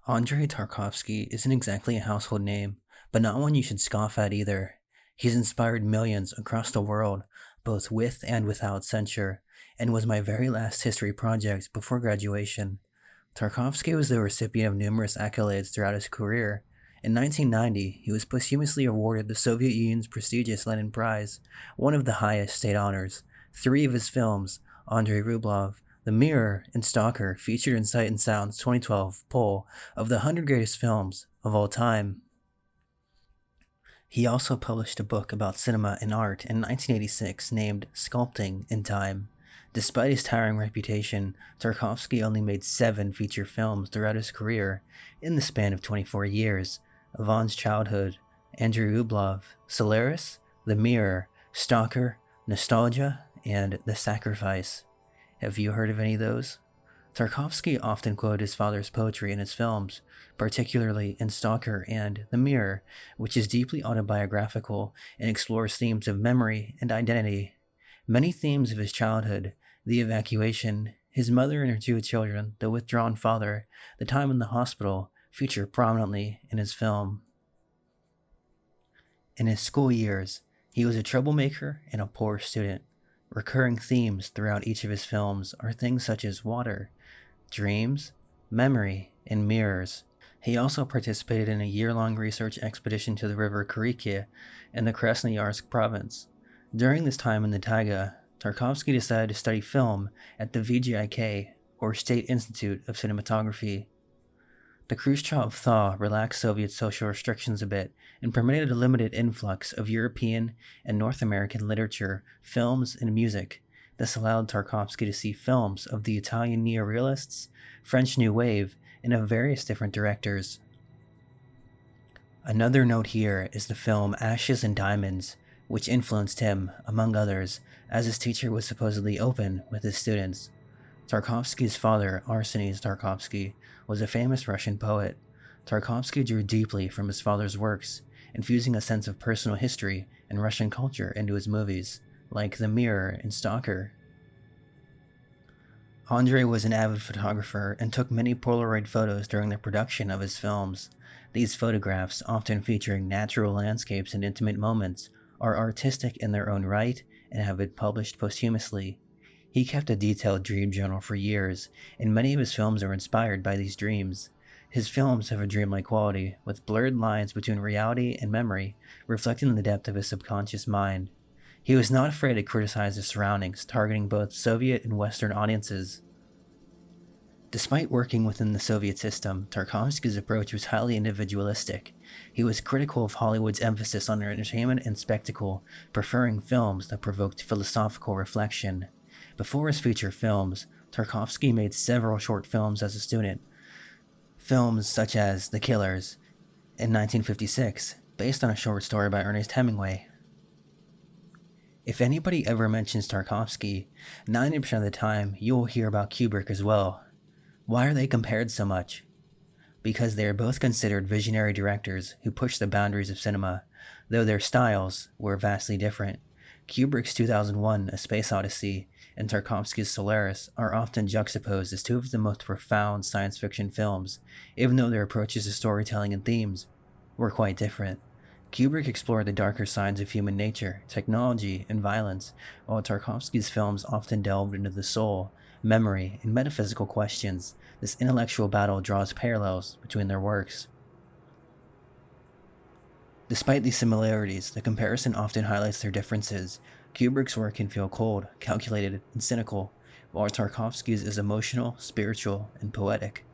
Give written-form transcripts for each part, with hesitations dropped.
Andrei Tarkovsky isn't exactly a household name, but not one you should scoff at either. He's inspired millions across the world, both with and without censure, and was my very last history project before graduation. Tarkovsky was the recipient of numerous accolades throughout his career. In 1990, he was posthumously awarded the Soviet Union's prestigious Lenin Prize, one of the highest state honors. Three of his films, Andrei Rublev, The Mirror, and Stalker, featured in Sight and Sound's 2012 poll of the 100 greatest films of all time. He also published a book about cinema and art in 1986 named Sculpting in Time. Despite his towering reputation, Tarkovsky only made 7 feature films throughout his career in the span of 24 years: Ivan's Childhood, Andrei Rublev, Solaris, The Mirror, Stalker, Nostalgia, and The Sacrifice. Have you heard of any of those? Tarkovsky often quoted his father's poetry in his films, particularly in Stalker and The Mirror, which is deeply autobiographical and explores themes of memory and identity. Many themes of his childhood, the evacuation, his mother and her 2 children, the withdrawn father, the time in the hospital, feature prominently in his film. In his school years, he was a troublemaker and a poor student. Recurring themes throughout each of his films are things such as water, dreams, memory, and mirrors. He also participated in a year-long research expedition to the river Kurikia in the Krasnoyarsk province. During this time in the taiga, Tarkovsky decided to study film at the VGIK, or State Institute of Cinematography. The Khrushchev thaw relaxed Soviet social restrictions a bit and permitted a limited influx of European and North American literature, films, and music. This allowed Tarkovsky to see films of the Italian neorealists, French New Wave, and of various different directors. Another note here is the film Ashes and Diamonds, which influenced him, among others, as his teacher was supposedly open with his students. Tarkovsky's father, Arseny Tarkovsky, was a famous Russian poet. Tarkovsky drew deeply from his father's works, infusing a sense of personal history and Russian culture into his movies, like The Mirror and Stalker. Andrei was an avid photographer and took many Polaroid photos during the production of his films. These photographs, often featuring natural landscapes and intimate moments, are artistic in their own right and have been published posthumously. He kept a detailed dream journal for years, and many of his films are inspired by these dreams. His films have a dreamlike quality, with blurred lines between reality and memory, reflecting the depth of his subconscious mind. He was not afraid to criticize his surroundings, targeting both Soviet and Western audiences. Despite working within the Soviet system, Tarkovsky's approach was highly individualistic. He was critical of Hollywood's emphasis on entertainment and spectacle, preferring films that provoked philosophical reflection. Before his feature films, Tarkovsky made several short films as a student. Films such as The Killers in 1956, based on a short story by Ernest Hemingway. If anybody ever mentions Tarkovsky, 90% of the time you will hear about Kubrick as well. Why are they compared so much? Because they are both considered visionary directors who pushed the boundaries of cinema, though their styles were vastly different. Kubrick's 2001 A Space Odyssey and Tarkovsky's Solaris are often juxtaposed as 2 of the most profound science fiction films, even though their approaches to storytelling and themes were quite different. Kubrick explored the darker sides of human nature, technology, and violence, while Tarkovsky's films often delved into the soul, memory, and metaphysical questions. This intellectual battle draws parallels between their works. Despite these similarities, the comparison often highlights their differences. Kubrick's work can feel cold, calculated, and cynical, while Tarkovsky's is emotional, spiritual, and poetic.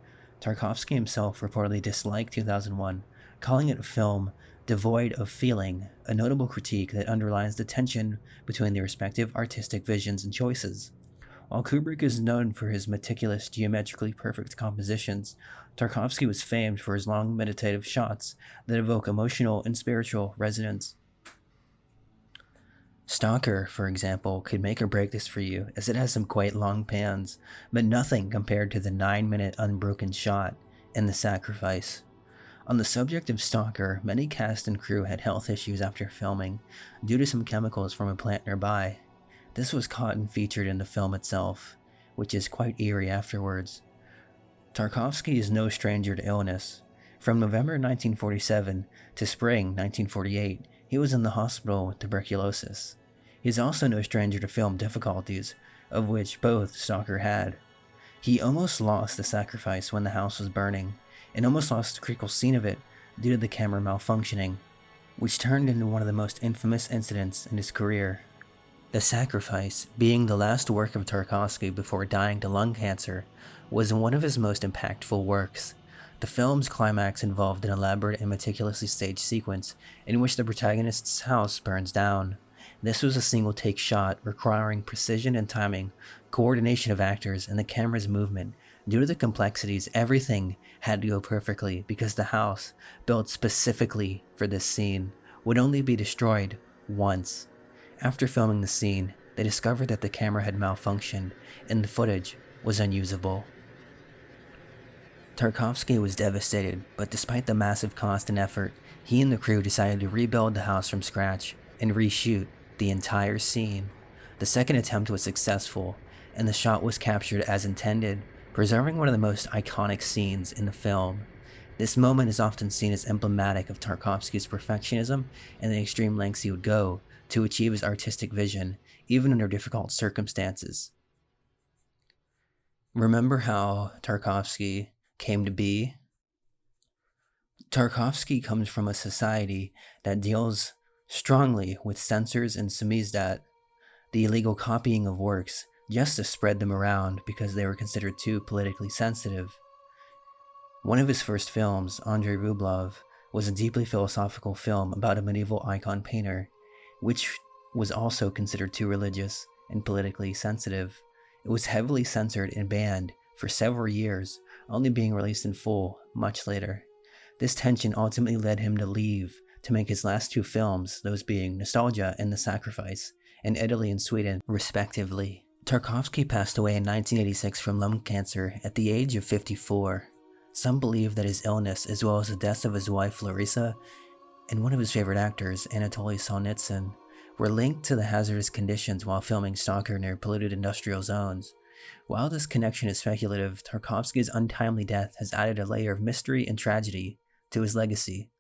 Tarkovsky himself reportedly disliked 2001, calling it a film devoid of feeling, a notable critique that underlines the tension between their respective artistic visions and choices. While Kubrick is known for his meticulous, geometrically perfect compositions, Tarkovsky was famed for his long, meditative shots that evoke emotional and spiritual resonance. Stalker, for example, could make or break this for you, as it has some quite long pans, but nothing compared to the 9-minute unbroken shot in The Sacrifice. On the subject of Stalker, many cast and crew had health issues after filming, due to some chemicals from a plant nearby. This was caught and featured in the film itself, which is quite eerie afterwards. Tarkovsky is no stranger to illness. From November 1947 to spring 1948, he was in the hospital with tuberculosis. He is also no stranger to film difficulties, of which both Stalker had. He almost lost the sacrifice when the house was burning, and almost lost a critical scene of it due to the camera malfunctioning, which turned into one of the most infamous incidents in his career. The Sacrifice, being the last work of Tarkovsky before dying to lung cancer, was one of his most impactful works. The film's climax involved an elaborate and meticulously staged sequence in which the protagonist's house burns down. This was a single-take shot requiring precision and timing, coordination of actors, and the camera's movement. Due to the complexities, everything had to go perfectly because the house, built specifically for this scene, would only be destroyed once. After filming the scene, they discovered that the camera had malfunctioned and the footage was unusable. Tarkovsky was devastated, but despite the massive cost and effort, he and the crew decided to rebuild the house from scratch and reshoot the entire scene. The second attempt was successful, and the shot was captured as intended, preserving one of the most iconic scenes in the film. This moment is often seen as emblematic of Tarkovsky's perfectionism and the extreme lengths he would go to achieve his artistic vision, even under difficult circumstances. Remember how Tarkovsky came to be? Tarkovsky comes from a society that deals strongly with censors and samizdat, the illegal copying of works just to spread them around because they were considered too politically sensitive. One of his first films, Andrei Rublev, was a deeply philosophical film about a medieval icon painter, which was also considered too religious and politically sensitive. It was heavily censored and banned for several years, only being released in full much later. This tension ultimately led him to leave to make his last two films, those being Nostalgia and The Sacrifice, in Italy and Sweden, respectively. Tarkovsky passed away in 1986 from lung cancer at the age of 54. Some believe that his illness, as well as the deaths of his wife Larissa and one of his favorite actors, Anatoly Solnitsyn, were linked to the hazardous conditions while filming Stalker near polluted industrial zones. While this connection is speculative, Tarkovsky's untimely death has added a layer of mystery and tragedy to his legacy.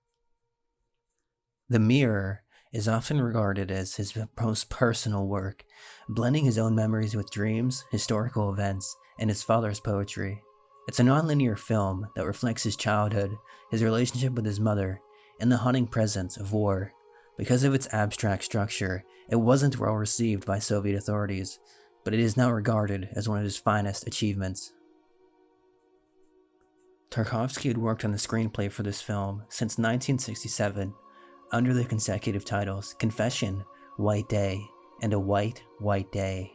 The Mirror is often regarded as his most personal work, blending his own memories with dreams, historical events, and his father's poetry. It's a non-linear film that reflects his childhood, his relationship with his mother, and the haunting presence of war. Because of its abstract structure, it wasn't well received by Soviet authorities, but it is now regarded as one of his finest achievements. Tarkovsky had worked on the screenplay for this film since 1967, under the consecutive titles Confession, White Day, and A White, White Day.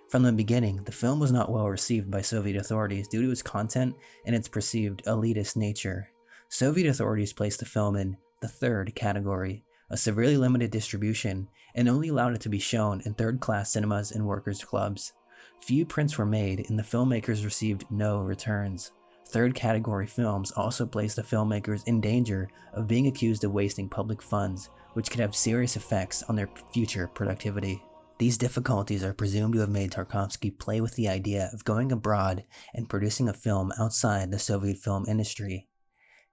From the beginning, the film was not well received by Soviet authorities due to its content and its perceived elitist nature. Soviet authorities placed the film in the third category, a severely limited distribution, and only allowed it to be shown in third-class cinemas and workers' clubs. Few prints were made, and the filmmakers received no returns. Third-category films also placed the filmmakers in danger of being accused of wasting public funds, which could have serious effects on their future productivity. These difficulties are presumed to have made Tarkovsky play with the idea of going abroad and producing a film outside the Soviet film industry.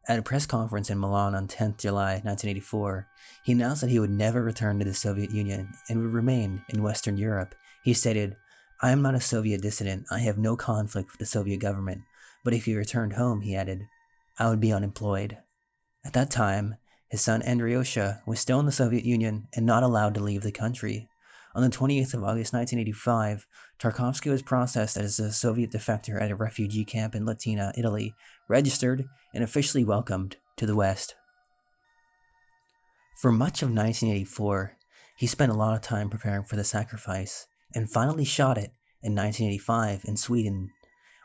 At a press conference in Milan on 10th July 1984, he announced that he would never return to the Soviet Union and would remain in Western Europe. He stated, "I am not a Soviet dissident. I have no conflict with the Soviet government. But if he returned home," he added, "I would be unemployed." At that time, his son Andryosha was still in the Soviet Union and not allowed to leave the country. On the 28th of August 1985, Tarkovsky was processed as a Soviet defector at a refugee camp in Latina, Italy, registered and officially welcomed to the West. For much of 1984, he spent a lot of time preparing for The Sacrifice, and finally shot it in 1985 in Sweden.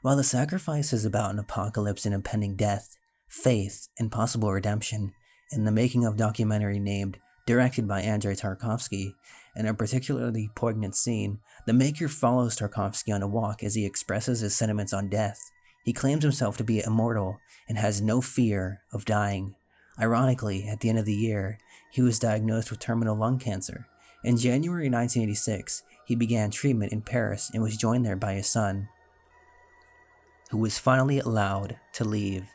While The Sacrifice is about an apocalypse and impending death, faith, and possible redemption, in the making of documentary named Directed by Andrei Tarkovsky, in a particularly poignant scene, the maker follows Tarkovsky on a walk as he expresses his sentiments on death. He claims himself to be immortal and has no fear of dying. Ironically, at the end of the year, he was diagnosed with terminal lung cancer. In January 1986, he began treatment in Paris and was joined there by his son. who was finally allowed to leave.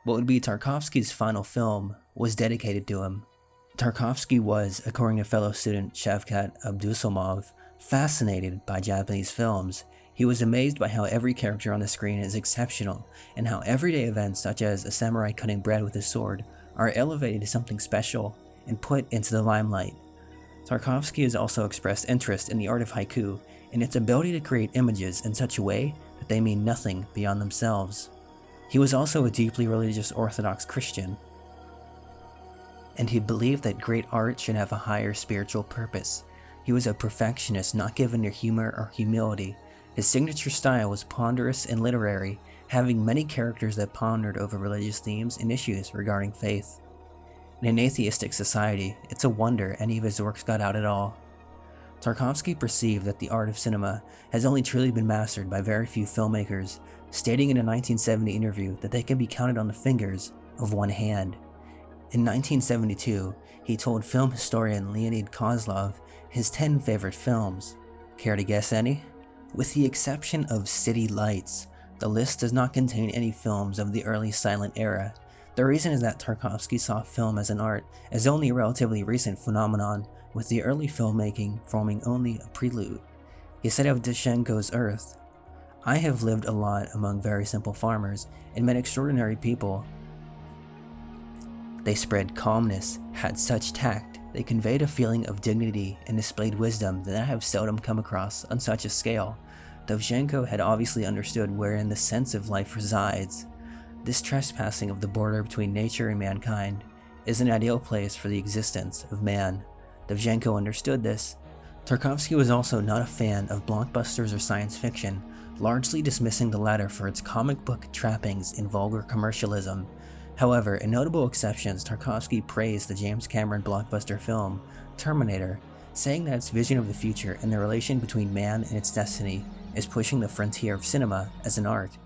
What would be Tarkovsky's final film was dedicated to him. Tarkovsky was, according to fellow student Shavkat Abdussamov, fascinated by Japanese films. He was amazed by how every character on the screen is exceptional, and how everyday events such as a samurai cutting bread with his sword are elevated to something special and put into the limelight. Tarkovsky has also expressed interest in the art of haiku and its ability to create images in such a way that they mean nothing beyond themselves. He was also a deeply religious Orthodox Christian, and he believed that great art should have a higher spiritual purpose. He was a perfectionist not given to humor or humility. His signature style was ponderous and literary, having many characters that pondered over religious themes and issues regarding faith. In an atheistic society, it's a wonder any of his works got out at all. Tarkovsky perceived that the art of cinema has only truly been mastered by very few filmmakers, stating in a 1970 interview that they can be counted on the fingers of one hand. In 1972, he told film historian Leonid Kozlov his 10 favorite films. Care to guess any? With the exception of City Lights, the list does not contain any films of the early silent era. The reason is that Tarkovsky saw film as an art as only a relatively recent phenomenon, with the early filmmaking forming only a prelude. He said of Dushenko's Earth, "I have lived a lot among very simple farmers and met extraordinary people. They spread calmness, had such tact, they conveyed a feeling of dignity and displayed wisdom that I have seldom come across on such a scale." Dovzhenko had obviously understood wherein the sense of life resides. This trespassing of the border between nature and mankind is an ideal place for the existence of man. Dovzhenko understood this. Tarkovsky was also not a fan of blockbusters or science fiction, largely dismissing the latter for its comic book trappings and vulgar commercialism. However, in notable exceptions, Tarkovsky praised the James Cameron blockbuster film, Terminator, saying that its vision of the future and the relation between man and its destiny is pushing the frontier of cinema as an art.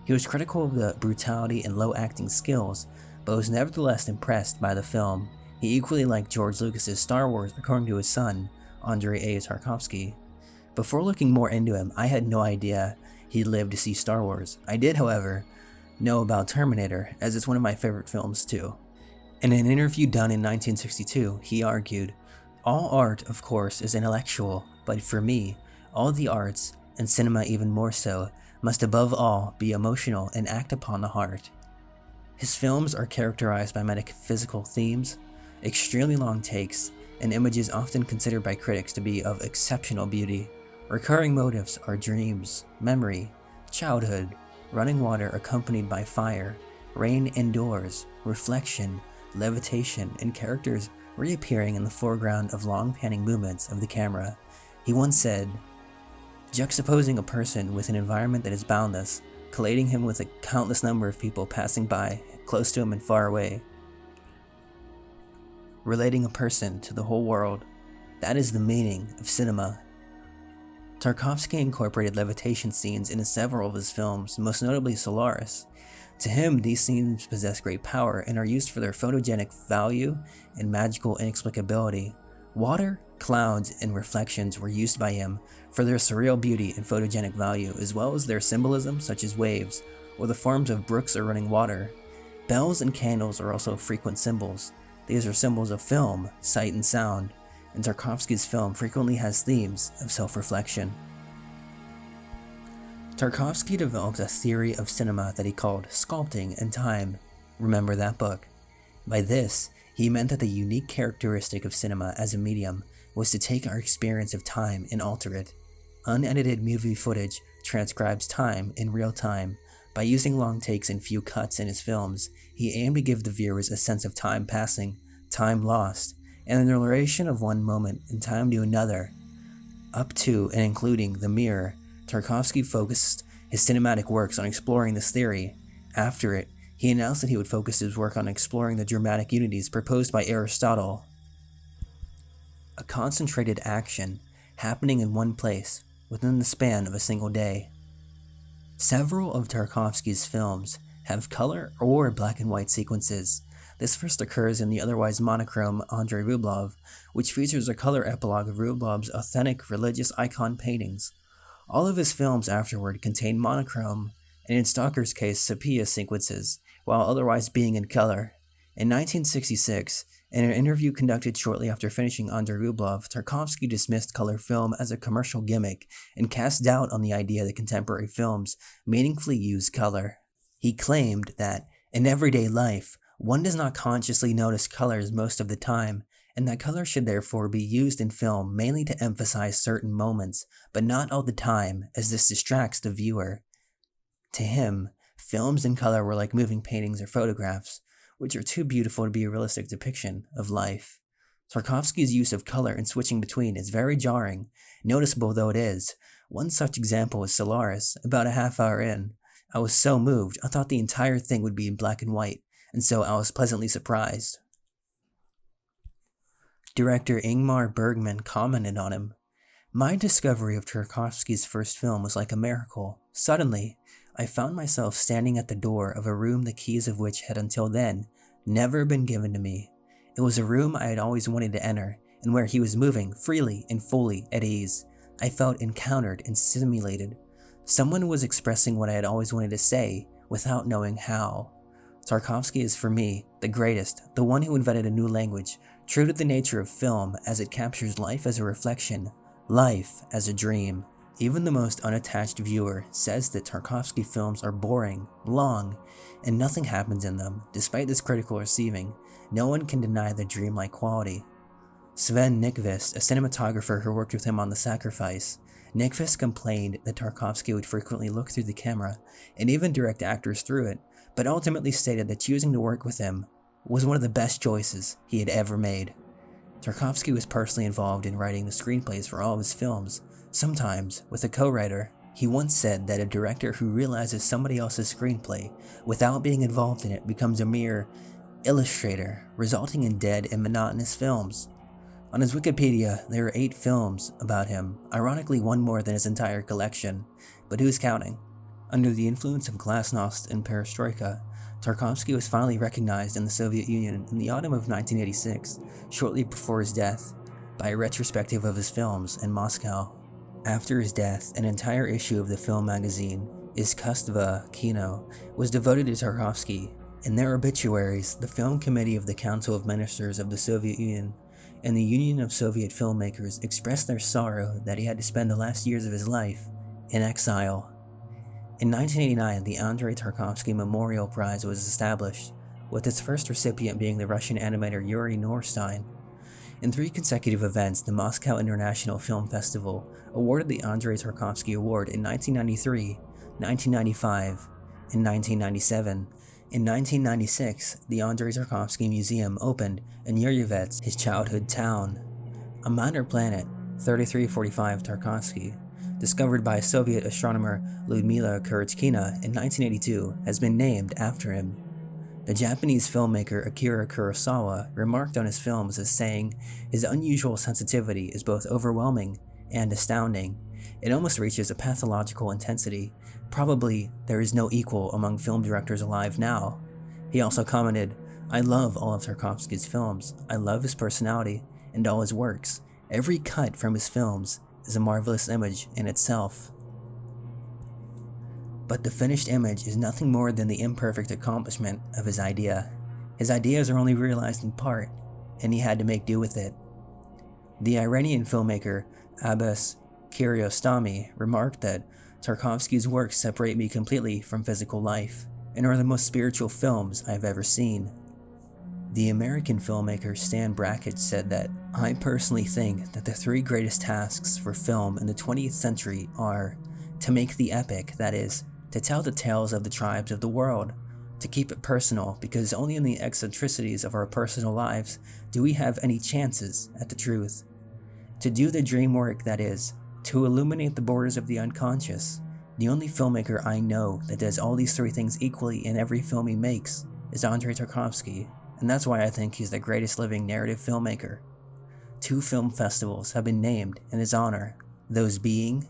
He was critical of the brutality and low acting skills, but was nevertheless impressed by the film. He equally liked George Lucas's Star Wars, according to his son, Andrei Tarkovsky. Before looking more into him, I had no idea he lived to see Star Wars. I did, however, know about Terminator, as it's one of my favorite films too. In an interview done in 1962, he argued, "All art, of course, is intellectual, but for me, all the arts, and cinema even more so, must above all be emotional and act upon the heart." His films are characterized by metaphysical themes, extremely long takes, and images often considered by critics to be of exceptional beauty. Recurring motifs are dreams, memory, childhood, running water accompanied by fire, rain indoors, reflection, levitation, and characters reappearing in the foreground of long panning movements of the camera. He once said, "Juxtaposing a person with an environment that is boundless, collating him with a countless number of people passing by, close to him and far away, relating a person to the whole world, that is the meaning of cinema." Tarkovsky incorporated levitation scenes into several of his films, most notably Solaris. To him, these scenes possess great power and are used for their photogenic value and magical inexplicability. Water, clouds, and reflections were used by him for their surreal beauty and photogenic value, as well as their symbolism such as waves, or the forms of brooks or running water. Bells and candles are also frequent symbols. These are symbols of film, sight, and sound, and Tarkovsky's film frequently has themes of self-reflection. Tarkovsky developed a theory of cinema that he called Sculpting and Time. Remember that book? By this, he meant that the unique characteristic of cinema as a medium was to take our experience of time and alter it. Unedited movie footage transcribes time in real time. By using long takes and few cuts in his films, he aimed to give the viewers a sense of time passing, time lost, and the narration of one moment in time to another. Up to and including The Mirror, Tarkovsky focused his cinematic works on exploring this theory. After it, he announced that he would focus his work on exploring the dramatic unities proposed by Aristotle. A concentrated action happening in one place within the span of a single day. Several of Tarkovsky's films have color or black and white sequences. This first occurs in the otherwise monochrome Andrei Rublev, which features a color epilogue of Rublev's authentic religious icon paintings. All of his films afterward contain monochrome and in Stalker's case, sepia sequences, while otherwise being in color. In 1966, in an interview conducted shortly after finishing Andrei Rublev, Tarkovsky dismissed color film as a commercial gimmick and cast doubt on the idea that contemporary films meaningfully use color. He claimed that, in everyday life, one does not consciously notice colors most of the time, and that color should therefore be used in film mainly to emphasize certain moments, but not all the time, as this distracts the viewer. To him, films in color were like moving paintings or photographs, which are too beautiful to be a realistic depiction of life. Tarkovsky's use of color and switching between is very jarring, noticeable though it is. One such example is Solaris, about a half hour in. I was so moved, I thought the entire thing would be in black and white, and so I was pleasantly surprised. Director Ingmar Bergman commented on him. My discovery of Tarkovsky's first film was like a miracle. Suddenly, I found myself standing at the door of a room the keys of which had until then never been given to me. It was a room I had always wanted to enter, and where he was moving freely and fully at ease. I felt encountered and stimulated. Someone was expressing what I had always wanted to say without knowing how. Tarkovsky is for me the greatest, the one who invented a new language, true to the nature of film as it captures life as a reflection, life as a dream. Even the most unattached viewer says that Tarkovsky films are boring, long, and nothing happens in them. Despite this critical receiving, no one can deny the dreamlike quality. Sven Nykvist, a cinematographer who worked with him on The Sacrifice, Nykvist complained that Tarkovsky would frequently look through the camera and even direct actors through it, but ultimately stated that choosing to work with him was one of the best choices he had ever made. Tarkovsky was personally involved in writing the screenplays for all of his films, sometimes with a co-writer. He once said that a director who realizes somebody else's screenplay without being involved in it becomes a mere illustrator, resulting in dead and monotonous films. On his Wikipedia, there are 8 films about him, ironically one more than his entire collection, but who's counting? Under the influence of glasnost and perestroika, Tarkovsky was finally recognized in the Soviet Union in the autumn of 1986, shortly before his death, by a retrospective of his films in Moscow. After his death, an entire issue of the film magazine, Iskustva Kino, was devoted to Tarkovsky. In their obituaries, the Film Committee of the Council of Ministers of the Soviet Union and the Union of Soviet Filmmakers expressed their sorrow that he had to spend the last years of his life in exile. In 1989, the Andrei Tarkovsky Memorial Prize was established, with its first recipient being the Russian animator Yuri Norstein. In 3 consecutive events, the Moscow International Film Festival awarded the Andrei Tarkovsky Award in 1993, 1995, and 1997. In 1996, the Andrei Tarkovsky Museum opened in Yuryevets, his childhood town. A minor planet, 3345 Tarkovsky, discovered by Soviet astronomer Lyudmila Kurychkina in 1982, has been named after him. The Japanese filmmaker Akira Kurosawa remarked on his films as saying, his unusual sensitivity is both overwhelming and astounding. It almost reaches a pathological intensity. Probably there is no equal among film directors alive now. He also commented, I love all of Tarkovsky's films. I love his personality and all his works. Every cut from his films is a marvelous image in itself. But the finished image is nothing more than the imperfect accomplishment of his idea. His ideas are only realized in part, and he had to make do with it. The Iranian filmmaker Abbas Kiarostami remarked that Tarkovsky's works separate me completely from physical life, and are the most spiritual films I've ever seen. The American filmmaker Stan Brakhage said that, I personally think that the 3 greatest tasks for film in the 20th century are to make the epic, that is, to tell the tales of the tribes of the world, to keep it personal, because only in the eccentricities of our personal lives do we have any chances at the truth, to do the dream work, that is, to illuminate the borders of the unconscious. The only filmmaker I know that does all these 3 things equally in every film he makes is Andrei Tarkovsky, and that's why I think he's the greatest living narrative filmmaker. 2 film festivals have been named in his honor, those being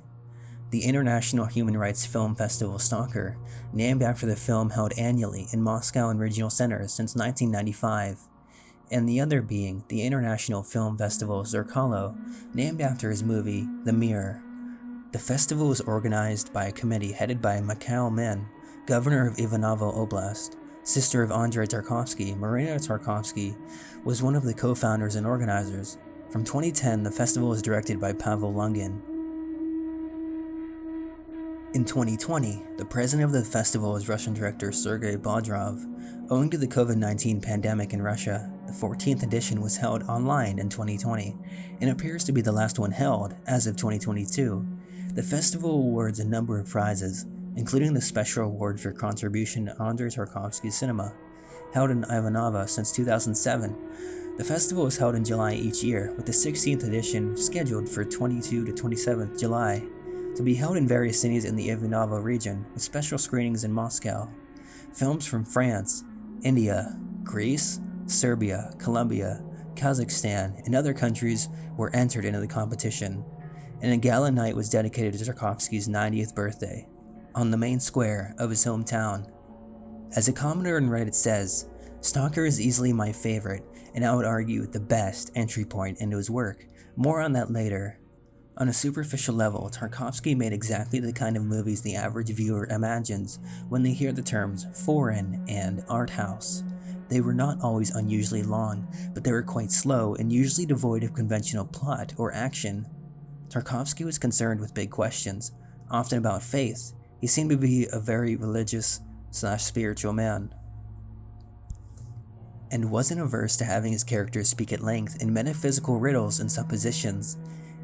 the International Human Rights Film Festival Stalker, named after the film held annually in Moscow and regional centers since 1995, and the other being the International Film Festival Zerkalo, named after his movie The Mirror. The festival was organized by a committee headed by Mikhail Men, governor of Ivanovo Oblast, sister of Andrei Tarkovsky, Mirror Tarkovsky was one of the co-founders and organizers. From 2010, the festival was directed by Pavel Lungin. In 2020, the president of the festival was Russian director Sergei Bodrov. Owing to the COVID-19 pandemic in Russia, the 14th edition was held online in 2020 and appears to be the last one held as of 2022. The festival awards a number of prizes, including the Special Award for Contribution to Andrei Tarkovsky Cinema, held in Ivanova since 2007. The festival is held in July each year, with the 16th edition scheduled for 22 to 27th July, to be held in various cities in the Ivanovo region, with special screenings in Moscow. Films from France, India, Greece, Serbia, Colombia, Kazakhstan, and other countries were entered into the competition, and a gala night was dedicated to Tarkovsky's 90th birthday, on the main square of his hometown. As a commenter on Reddit says, Stalker is easily my favorite, and I would argue the best entry point into his work. More on that later. On a superficial level, Tarkovsky made exactly the kind of movies the average viewer imagines when they hear the terms foreign and art house. They were not always unusually long, but they were quite slow and usually devoid of conventional plot or action. Tarkovsky was concerned with big questions, often about faith. He seemed to be a very religious/spiritual man, and wasn't averse to having his characters speak at length in metaphysical riddles and suppositions.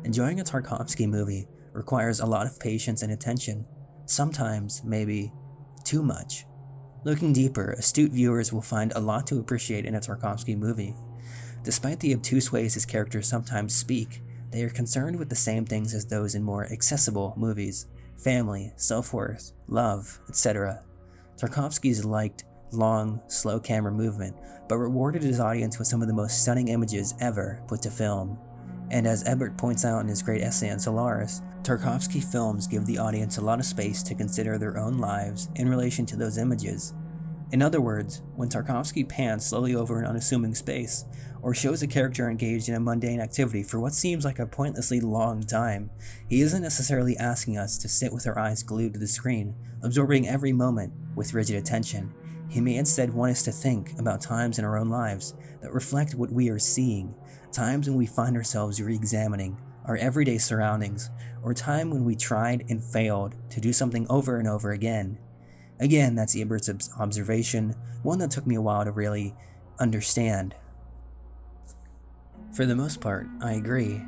Enjoying a Tarkovsky movie requires a lot of patience and attention, sometimes, maybe, too much. Looking deeper, astute viewers will find a lot to appreciate in a Tarkovsky movie. Despite the obtuse ways his characters sometimes speak, they are concerned with the same things as those in more accessible movies: family, self-worth, love, etc. Tarkovsky's liked long, slow camera movement, but rewarded his audience with some of the most stunning images ever put to film. And as Ebert points out in his great essay on Solaris, Tarkovsky films give the audience a lot of space to consider their own lives in relation to those images. In other words, when Tarkovsky pans slowly over an unassuming space, or shows a character engaged in a mundane activity for what seems like a pointlessly long time, he isn't necessarily asking us to sit with our eyes glued to the screen, absorbing every moment with rigid attention. He may instead want us to think about times in our own lives that reflect what we are seeing, times when we find ourselves re-examining our everyday surroundings, or time when we tried and failed to do something over and over again. Again, that's Ebert's observation, one that took me a while to really understand. For the most part, I agree.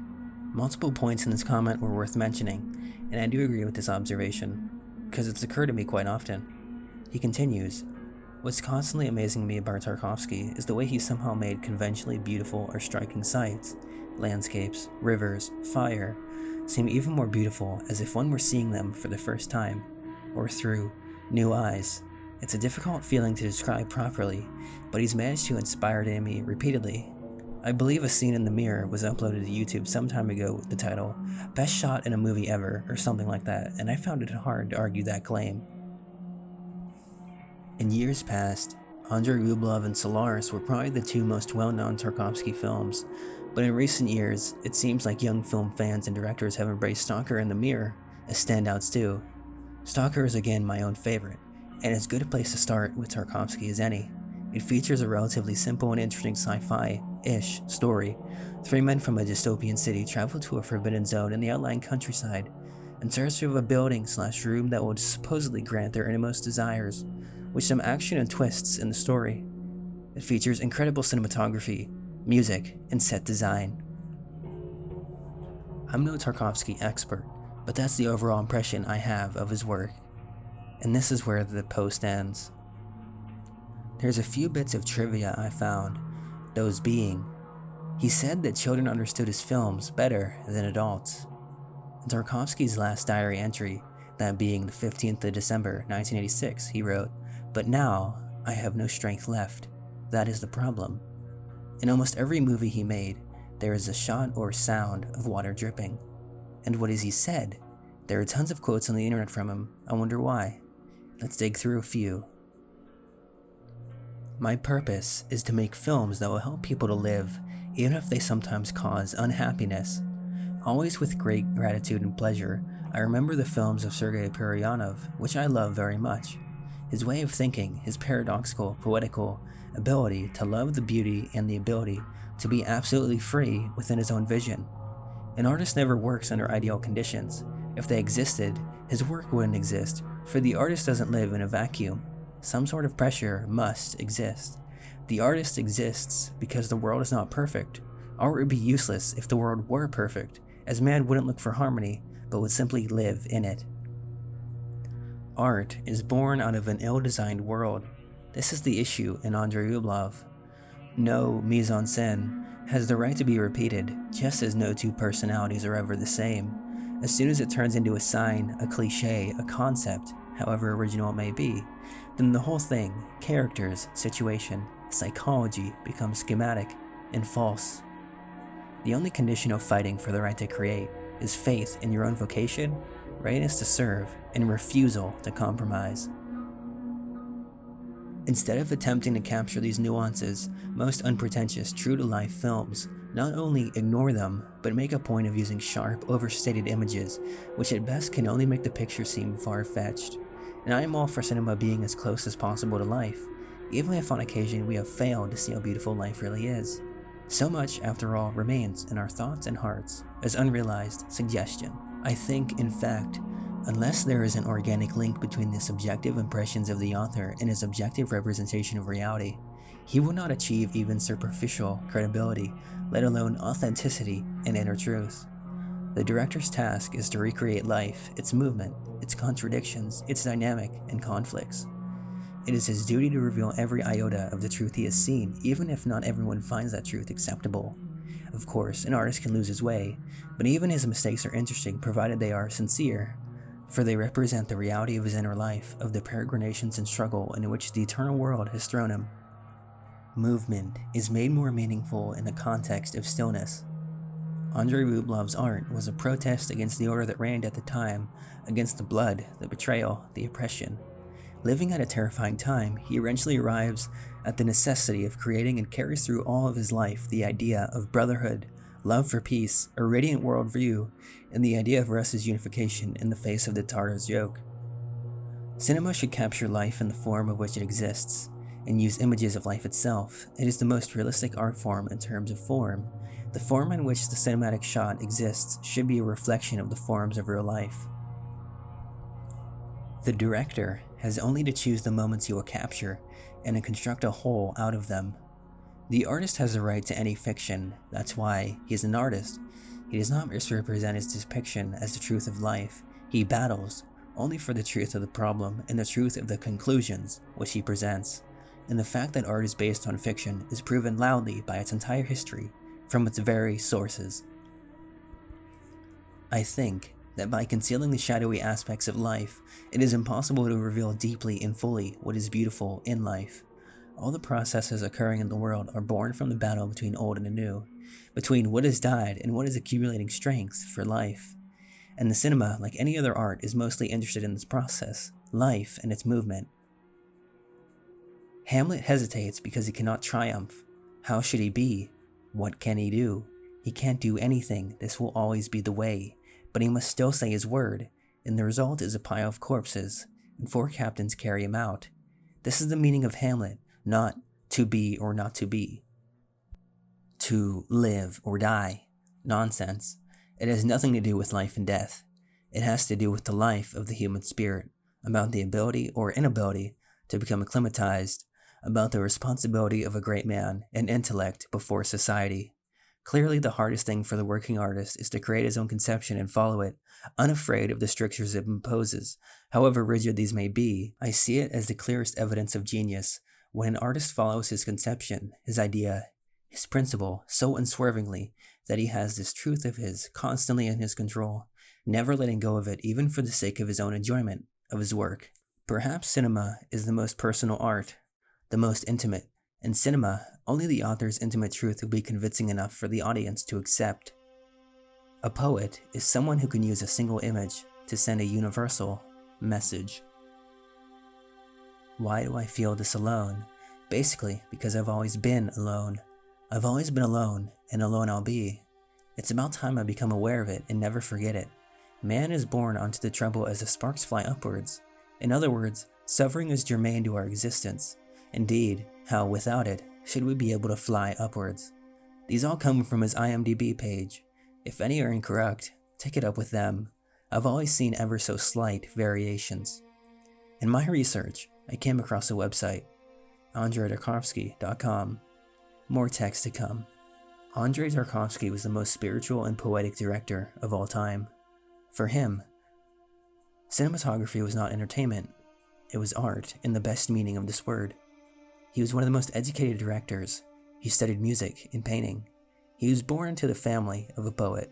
Multiple points in this comment were worth mentioning, and I do agree with this observation, because it's occurred to me quite often. He continues, "What's constantly amazing me about Tarkovsky is the way he somehow made conventionally beautiful or striking sights, landscapes, rivers, fire, seem even more beautiful as if one were seeing them for the first time, or through new eyes. It's a difficult feeling to describe properly, but he's managed to inspire it in me repeatedly. I believe a scene in the Mirror was uploaded to YouTube some time ago with the title, 'Best Shot in a Movie Ever' or something like that, and I found it hard to argue that claim." In years past, Andrei Rublev and Solaris were probably the two most well-known Tarkovsky films, but in recent years, it seems like young film fans and directors have embraced Stalker and The Mirror as standouts too. Stalker is again my own favorite, and as good a place to start with Tarkovsky as any. It features a relatively simple and interesting sci-fi-ish story. Three men from a dystopian city travel to a forbidden zone in the outlying countryside in search of a building/room that will supposedly grant their innermost desires, with some action and twists in the story. It features incredible cinematography, music, and set design. I'm no Tarkovsky expert, but that's the overall impression I have of his work. And this is where the post ends. There's a few bits of trivia I found, those being, he said that children understood his films better than adults. In Tarkovsky's last diary entry, that being the 15th of December 1986, he wrote, "But now, I have no strength left. That is the problem." In almost every movie he made, there is a shot or sound of water dripping. And what has he said? There are tons of quotes on the internet from him. I wonder why. Let's dig through a few. "My purpose is to make films that will help people to live, even if they sometimes cause unhappiness. Always with great gratitude and pleasure, I remember the films of Sergei Peryanov, which I love very much. His way of thinking, his paradoxical, poetical ability to love the beauty and the ability to be absolutely free within his own vision. An artist never works under ideal conditions. If they existed, his work wouldn't exist, for the artist doesn't live in a vacuum. Some sort of pressure must exist. The artist exists because the world is not perfect. Art would be useless if the world were perfect, as man wouldn't look for harmony, but would simply live in it. Art is born out of an ill-designed world. This is the issue in Andrei Rublev. No mise-en-scène has the right to be repeated, just as no two personalities are ever the same. As soon as it turns into a sign, a cliché, a concept, however original it may be, then the whole thing, characters, situation, psychology, becomes schematic and false. The only condition of fighting for the right to create is faith in your own vocation, readiness to serve, and refusal to compromise. Instead of attempting to capture these nuances, most unpretentious, true-to-life films not only ignore them, but make a point of using sharp, overstated images, which at best can only make the picture seem far-fetched. And I am all for cinema being as close as possible to life, even if on occasion we have failed to see how beautiful life really is. So much, after all, remains in our thoughts and hearts as unrealized suggestion. I think, in fact, unless there is an organic link between the subjective impressions of the author and his objective representation of reality, he will not achieve even superficial credibility, let alone authenticity and inner truth. The director's task is to recreate life, its movement, its contradictions, its dynamic and conflicts. It is his duty to reveal every iota of the truth he has seen, even if not everyone finds that truth acceptable. Of course, an artist can lose his way, but even his mistakes are interesting provided they are sincere, for they represent the reality of his inner life, of the peregrinations and struggle in which the eternal world has thrown him. Movement is made more meaningful in the context of stillness. Andrei Rublev's art was a protest against the order that reigned at the time, against the blood, the betrayal, the oppression. Living at a terrifying time, he eventually arrives at the necessity of creating and carries through all of his life the idea of brotherhood, love for peace, a radiant worldview, and the idea of Russia's unification in the face of the Tartar's yoke. Cinema should capture life in the form of which it exists, and use images of life itself. It is the most realistic art form in terms of form. The form in which the cinematic shot exists should be a reflection of the forms of real life. The director has only to choose the moments he will capture and to construct a whole out of them. The artist has a right to any fiction. That's why he is an artist. He does not misrepresent his depiction as the truth of life. He battles only for the truth of the problem and the truth of the conclusions which he presents. And the fact that art is based on fiction is proven loudly by its entire history from its very sources. I think that by concealing the shadowy aspects of life, it is impossible to reveal deeply and fully what is beautiful in life. All the processes occurring in the world are born from the battle between old and new, between what has died and what is accumulating strength for life. And the cinema, like any other art, is mostly interested in this process, life and its movement. Hamlet hesitates because he cannot triumph. How should he be? What can he do? He can't do anything. This will always be the way. But he must still say his word, and the result is a pile of corpses, and 4 captains carry him out. This is the meaning of Hamlet, not to be or not to be. To live or die. Nonsense. It has nothing to do with life and death. It has to do with the life of the human spirit, about the ability or inability to become acclimatized, about the responsibility of a great man and intellect before society. Clearly, the hardest thing for the working artist is to create his own conception and follow it, unafraid of the strictures it imposes. However rigid these may be, I see it as the clearest evidence of genius when an artist follows his conception, his idea, his principle so unswervingly that he has this truth of his constantly in his control, never letting go of it even for the sake of his own enjoyment of his work. Perhaps cinema is the most personal art, the most intimate. In cinema, only the author's intimate truth will be convincing enough for the audience to accept. A poet is someone who can use a single image to send a universal message. Why do I feel this alone? Basically, because I've always been alone. I've always been alone, and alone I'll be. It's about time I become aware of it and never forget it. Man is born onto the trouble as the sparks fly upwards. In other words, Suffering is germane to our existence. Indeed, how without it should we be able to fly upwards? These all come from his IMDb page. If any are incorrect, take it up with them. I've always seen ever so slight variations. In my research, I came across a website, AndreiTarkovsky.com. More text to come. Andrei Tarkovsky was the most spiritual and poetic director of all time. For him, cinematography was not entertainment. It was art in the best meaning of this word. He was one of the most educated directors. He studied music and painting. He was born into the family of a poet.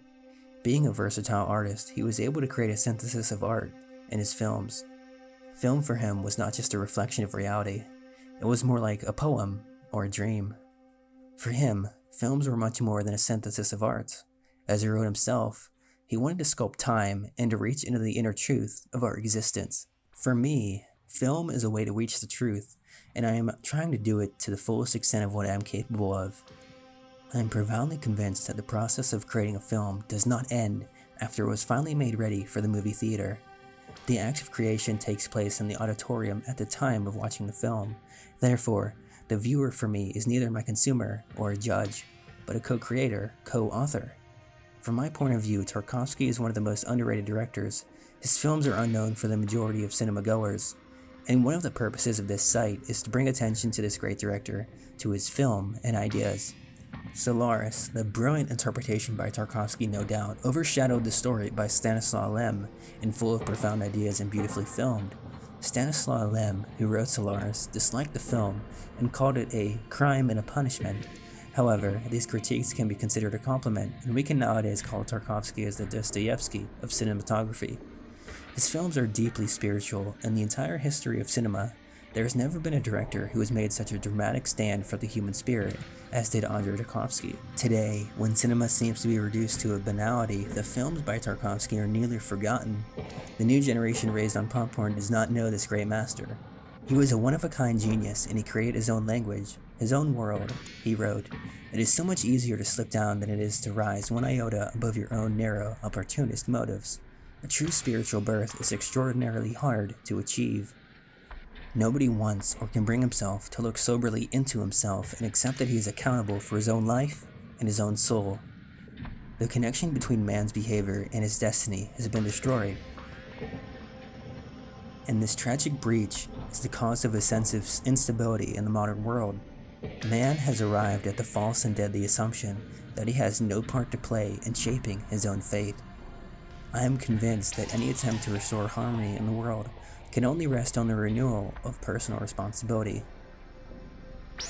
Being a versatile artist, he was able to create a synthesis of art in his films. Film for him was not just a reflection of reality. It was more like a poem or a dream. For him, films were much more than a synthesis of art. As he wrote himself, he wanted to sculpt time and to reach into the inner truth of our existence. For me, film is a way to reach the truth, and I am trying to do it to the fullest extent of what I am capable of. I am profoundly convinced that the process of creating a film does not end after it was finally made ready for the movie theater. The act of creation takes place in the auditorium at the time of watching the film. Therefore, the viewer for me is neither my consumer or a judge, but a co-creator, co-author. From my point of view, Tarkovsky is one of the most underrated directors. His films are unknown for the majority of cinema goers, and one of the purposes of this site is to bring attention to this great director, to his film and ideas. Solaris, the brilliant interpretation by Tarkovsky no doubt, overshadowed the story by Stanislaw Lem, and full of profound ideas and beautifully filmed. Stanislaw Lem, who wrote Solaris, disliked the film and called it a crime and a punishment. However, these critiques can be considered a compliment, and we can nowadays call Tarkovsky as the Dostoevsky of cinematography. His films are deeply spiritual. In the entire history of cinema, there has never been a director who has made such a dramatic stand for the human spirit as did Andrei Tarkovsky. Today, when cinema seems to be reduced to a banality, the films by Tarkovsky are nearly forgotten. The new generation raised on popcorn does not know this great master. He was a one-of-a-kind genius, and he created his own language, his own world. He wrote, "It is so much easier to slip down than it is to rise one iota above your own narrow, opportunist motives. A true spiritual birth is extraordinarily hard to achieve." Nobody wants or can bring himself to look soberly into himself and accept that he is accountable for his own life and his own soul. The connection between man's behavior and his destiny has been destroyed. And this tragic breach is the cause of a sense of instability in the modern world. Man has arrived at the false and deadly assumption that he has no part to play in shaping his own fate. I am convinced that any attempt to restore harmony in the world can only rest on the renewal of personal responsibility.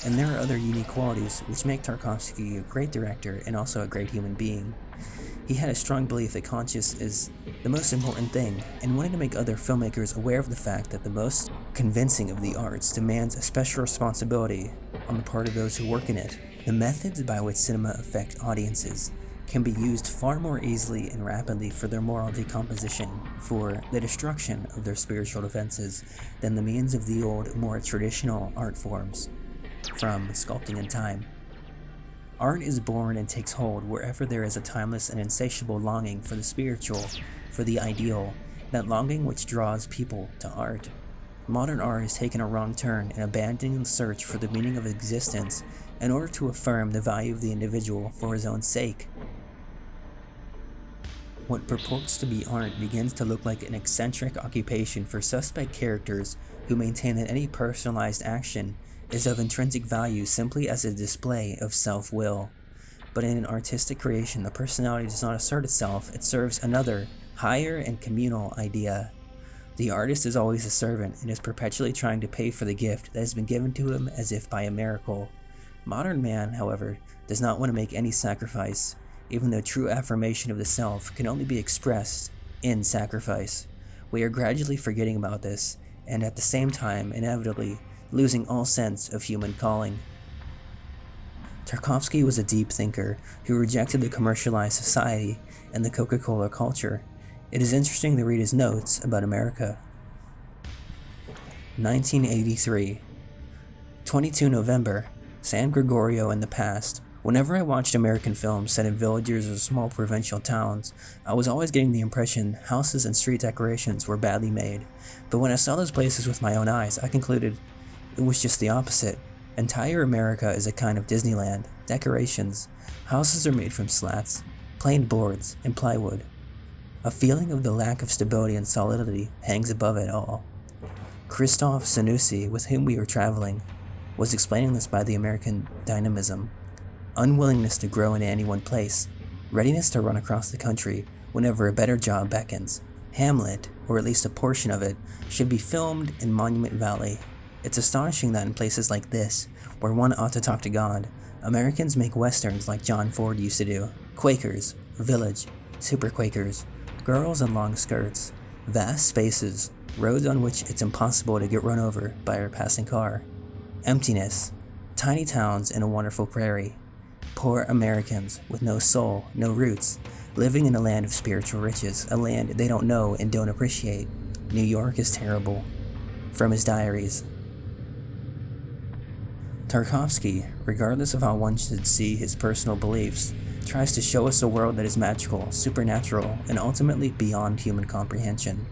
And there are other unique qualities which make Tarkovsky a great director and also a great human being. He had a strong belief that conscience is the most important thing, and wanted to make other filmmakers aware of the fact that the most convincing of the arts demands a special responsibility on the part of those who work in it. The methods by which cinema affect audiences can be used far more easily and rapidly for their moral decomposition, for the destruction of their spiritual defenses, than the means of the old, more traditional art forms, from sculpting in time. Art is born and takes hold wherever there is a timeless and insatiable longing for the spiritual, for the ideal, that longing which draws people to art. Modern art has taken a wrong turn in abandoning the search for the meaning of existence in order to affirm the value of the individual for his own sake. What purports to be art begins to look like an eccentric occupation for suspect characters who maintain that any personalized action is of intrinsic value simply as a display of self-will. But in an artistic creation, the personality does not assert itself, it serves another, higher and communal idea. The artist is always a servant and is perpetually trying to pay for the gift that has been given to him as if by a miracle. Modern man, however, does not want to make any sacrifice, even though true affirmation of the self can only be expressed in sacrifice. We are gradually forgetting about this, and at the same time, inevitably, losing all sense of human calling. Tarkovsky was a deep thinker who rejected the commercialized society and the Coca-Cola culture. It is interesting to read his notes about America. 1983. 22 November. San Gregorio in the past. Whenever I watched American films set in villages or small provincial towns, I was always getting the impression houses and street decorations were badly made. But when I saw those places with my own eyes, I concluded it was just the opposite. Entire America is a kind of Disneyland. Decorations. Houses are made from slats, planed boards, and plywood. A feeling of the lack of stability and solidity hangs above it all. Christoph Zanussi, with whom we were traveling, was explaining this by the American dynamism. Unwillingness to grow in any one place, readiness to run across the country whenever a better job beckons. Hamlet, or at least a portion of it, should be filmed in Monument Valley. It's astonishing that in places like this, where one ought to talk to God, Americans make westerns like John Ford used to do. Quakers, village, super Quakers, girls in long skirts, vast spaces, roads on which it's impossible to get run over by a passing car. Emptiness, tiny towns in a wonderful prairie. Poor Americans with no soul, no roots, living in a land of spiritual riches, a land they don't know and don't appreciate. New York is terrible. From his diaries. Tarkovsky, regardless of how one should see his personal beliefs, tries to show us a world that is magical, supernatural, and ultimately beyond human comprehension.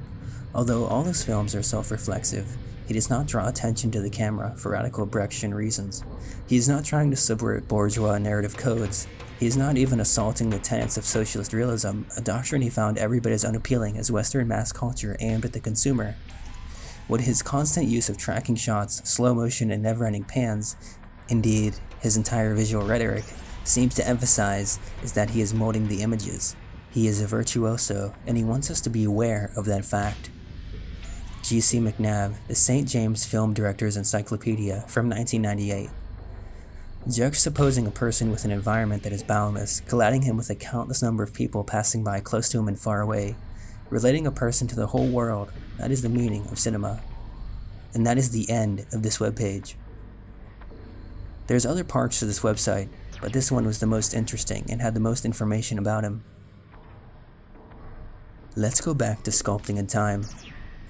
Although all his films are self-reflexive, he does not draw attention to the camera for radical Brechtian reasons. He is not trying to subvert bourgeois narrative codes. He is not even assaulting the tenets of socialist realism, a doctrine he found every bit as unappealing as Western mass culture aimed at the consumer. What his constant use of tracking shots, slow motion, and never-ending pans, indeed, his entire visual rhetoric, seems to emphasize is that he is molding the images. He is a virtuoso, and he wants us to be aware of that fact. G.C. McNabb, the St. James Film Director's Encyclopedia from 1998. Juxtaposing a person with an environment that is boundless, colliding him with a countless number of people passing by close to him and far away, relating a person to the whole world, that is the meaning of cinema. And that is the end of this webpage. There's other parts to this website, but this one was the most interesting and had the most information about him. Let's go back to Sculpting in Time.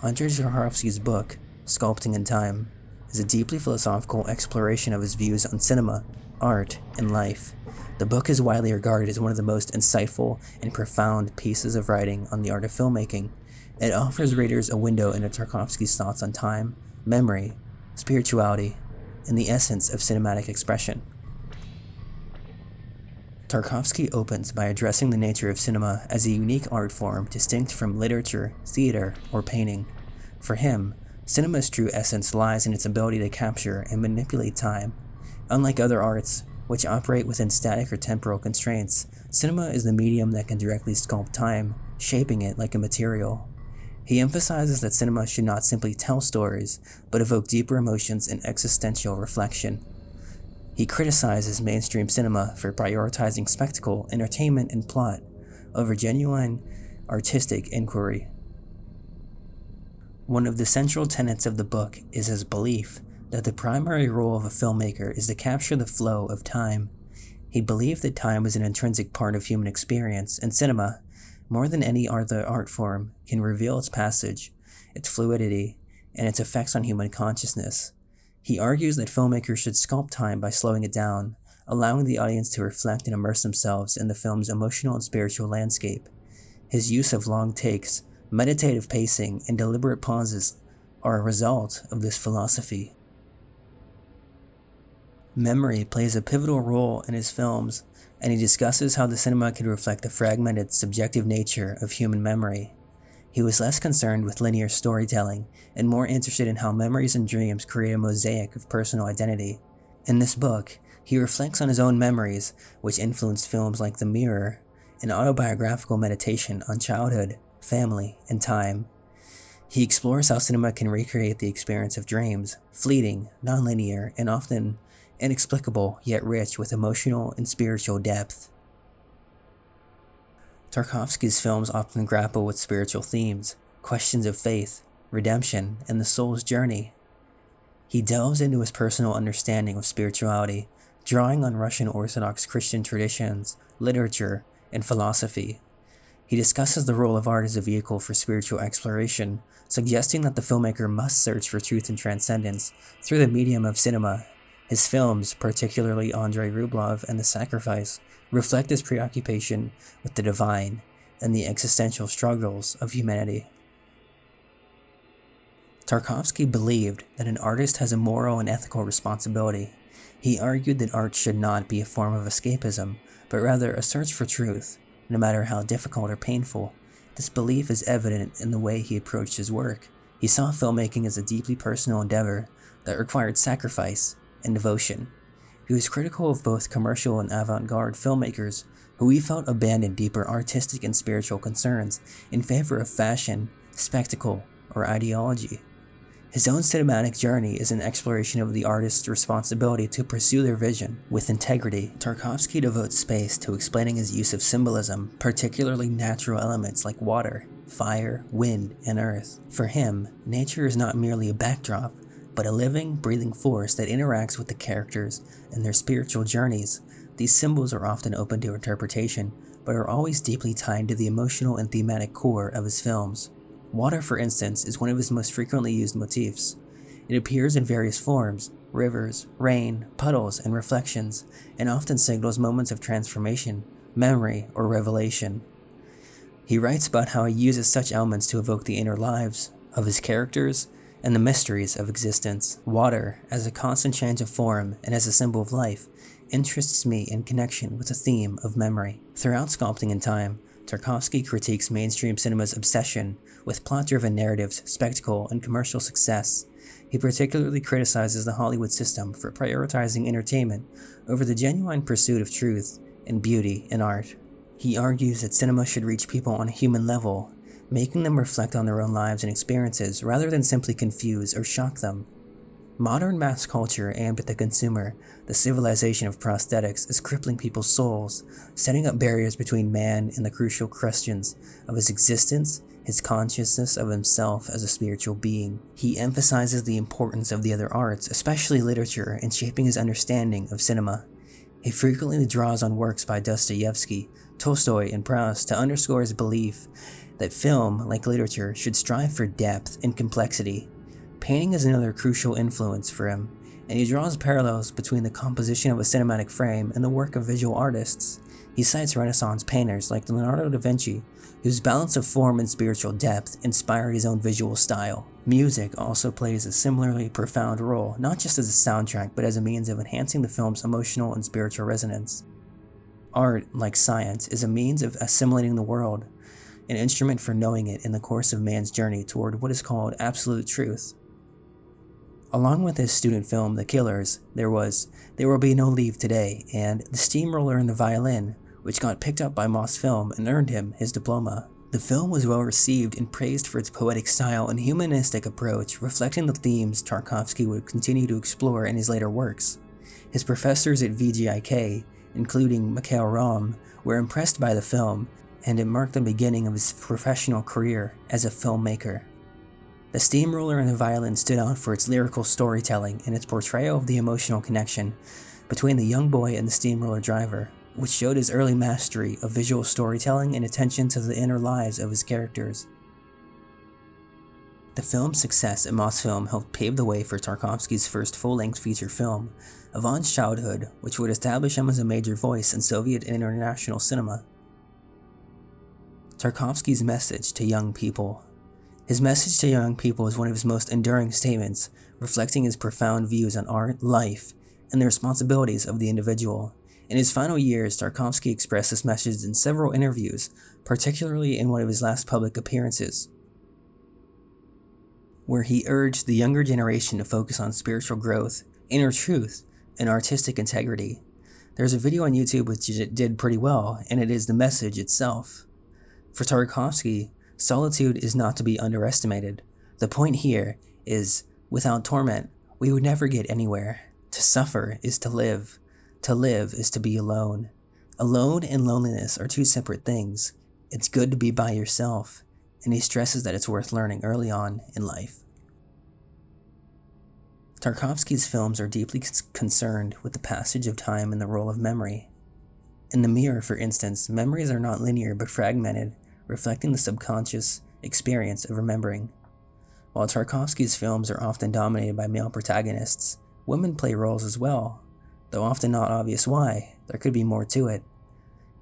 Andrei Tarkovsky's book, Sculpting in Time, is a deeply philosophical exploration of his views on cinema, art, and life. The book is widely regarded as one of the most insightful and profound pieces of writing on the art of filmmaking. It offers readers a window into Tarkovsky's thoughts on time, memory, spirituality, and the essence of cinematic expression. Tarkovsky opens by addressing the nature of cinema as a unique art form distinct from literature, theater, or painting. For him, cinema's true essence lies in its ability to capture and manipulate time. Unlike other arts, which operate within static or temporal constraints, cinema is the medium that can directly sculpt time, shaping it like a material. He emphasizes that cinema should not simply tell stories, but evoke deeper emotions and existential reflection. He criticizes mainstream cinema for prioritizing spectacle, entertainment, and plot over genuine artistic inquiry. One of the central tenets of the book is his belief that the primary role of a filmmaker is to capture the flow of time. He believed that time was an intrinsic part of human experience, and cinema, more than any other art form, can reveal its passage, its fluidity, and its effects on human consciousness. He argues that filmmakers should sculpt time by slowing it down, allowing the audience to reflect and immerse themselves in the film's emotional and spiritual landscape. His use of long takes, meditative pacing, and deliberate pauses are a result of this philosophy. Memory plays a pivotal role in his films, and he discusses how the cinema can reflect the fragmented, subjective nature of human memory. He was less concerned with linear storytelling and more interested in how memories and dreams create a mosaic of personal identity. In this book, he reflects on his own memories, which influenced films like The Mirror, an autobiographical meditation on childhood, family, and time. He explores how cinema can recreate the experience of dreams, fleeting, nonlinear, and often inexplicable, yet rich with emotional and spiritual depth. Tarkovsky's films often grapple with spiritual themes, questions of faith, redemption, and the soul's journey. He delves into his personal understanding of spirituality, drawing on Russian Orthodox Christian traditions, literature, and philosophy. He discusses the role of art as a vehicle for spiritual exploration, suggesting that the filmmaker must search for truth and transcendence through the medium of cinema. His films, particularly Andrei Rublev and The Sacrifice, reflect his preoccupation with the divine and the existential struggles of humanity. Tarkovsky believed that an artist has a moral and ethical responsibility. He argued that art should not be a form of escapism, but rather a search for truth, no matter how difficult or painful. This belief is evident in the way he approached his work. He saw filmmaking as a deeply personal endeavor that required sacrifice and devotion. He was critical of both commercial and avant-garde filmmakers who he felt abandoned deeper artistic and spiritual concerns in favor of fashion, spectacle, or ideology. His own cinematic journey is an exploration of the artist's responsibility to pursue their vision with integrity. Tarkovsky devotes space to explaining his use of symbolism, particularly natural elements like water, fire, wind, and earth. For him, nature is not merely a backdrop, but a living, breathing force that interacts with the characters and their spiritual journeys. These symbols are often open to interpretation, but are always deeply tied to the emotional and thematic core of his films. Water, for instance, is one of his most frequently used motifs. It appears in various forms: rivers, rain, puddles, and reflections, and often signals moments of transformation, memory, or revelation. He writes about how he uses such elements to evoke the inner lives of his characters and the mysteries of existence. Water, as a constant change of form and as a symbol of life, interests me in connection with the theme of memory. Throughout Sculpting in Time, Tarkovsky critiques mainstream cinema's obsession with plot-driven narratives, spectacle, and commercial success. He particularly criticizes the Hollywood system for prioritizing entertainment over the genuine pursuit of truth and beauty in art. He argues that cinema should reach people on a human level, making them reflect on their own lives and experiences rather than simply confuse or shock them. Modern mass culture aimed at the consumer, the civilization of prosthetics, is crippling people's souls, setting up barriers between man and the crucial questions of his existence, his consciousness of himself as a spiritual being. He emphasizes the importance of the other arts, especially literature, in shaping his understanding of cinema. He frequently draws on works by Dostoevsky, Tolstoy, and Proust to underscore his belief that film, like literature, should strive for depth and complexity. Painting is another crucial influence for him, and he draws parallels between the composition of a cinematic frame and the work of visual artists. He cites Renaissance painters like Leonardo da Vinci, whose balance of form and spiritual depth inspired his own visual style. Music also plays a similarly profound role, not just as a soundtrack, but as a means of enhancing the film's emotional and spiritual resonance. Art, like science, is a means of assimilating the world, an instrument for knowing it in the course of man's journey toward what is called absolute truth. Along with his student film, The Killers, there Will Be No Leave Today, and The Steamroller and the Violin, which got picked up by Moss Film and earned him his diploma. The film was well received and praised for its poetic style and humanistic approach, reflecting the themes Tarkovsky would continue to explore in his later works. His professors at VGIK, including Mikhail Rom, were impressed by the film, and it marked the beginning of his professional career as a filmmaker. The Steamroller and the Violin stood out for its lyrical storytelling and its portrayal of the emotional connection between the young boy and the steamroller driver, which showed his early mastery of visual storytelling and attention to the inner lives of his characters. The film's success at Moss Film helped pave the way for Tarkovsky's first full-length feature film, Ivan's Childhood, which would establish him as a major voice in Soviet and international cinema. Tarkovsky's message to young people. His message to young people is one of his most enduring statements, reflecting his profound views on art, life, and the responsibilities of the individual. In his final years, Tarkovsky expressed this message in several interviews, particularly in one of his last public appearances, where he urged the younger generation to focus on spiritual growth, inner truth, and artistic integrity. There's a video on YouTube which did pretty well, and it is the message itself. For Tarkovsky, solitude is not to be underestimated. The point here is, without torment, we would never get anywhere. To suffer is to live. To live is to be alone. Alone and loneliness are two separate things. It's good to be by yourself, and he stresses that it's worth learning early on in life. Tarkovsky's films are deeply concerned with the passage of time and the role of memory. In The Mirror, for instance, memories are not linear but fragmented, reflecting the subconscious experience of remembering. While Tarkovsky's films are often dominated by male protagonists, Women play roles as well, though often not obvious why. There could be more to it.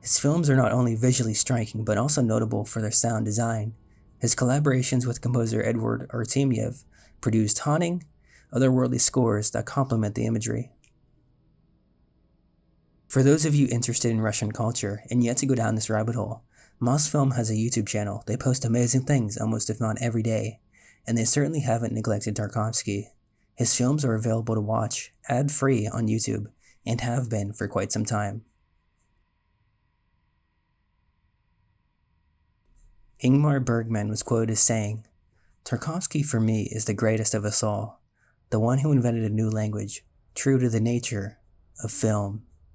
His films are not only visually striking, but also notable for their sound design. His collaborations with composer Edward Artemiev produced haunting, otherworldly scores that complement the imagery. For those of you interested in Russian culture and yet to go down this rabbit hole, Mosfilm has a YouTube channel. They post amazing things almost if not every day, and they certainly haven't neglected Tarkovsky. His films are available to watch, ad-free on YouTube, and have been for quite some time. Ingmar Bergman was quoted as saying, "Tarkovsky for me is the greatest of us all, the one who invented a new language, true to the nature of film."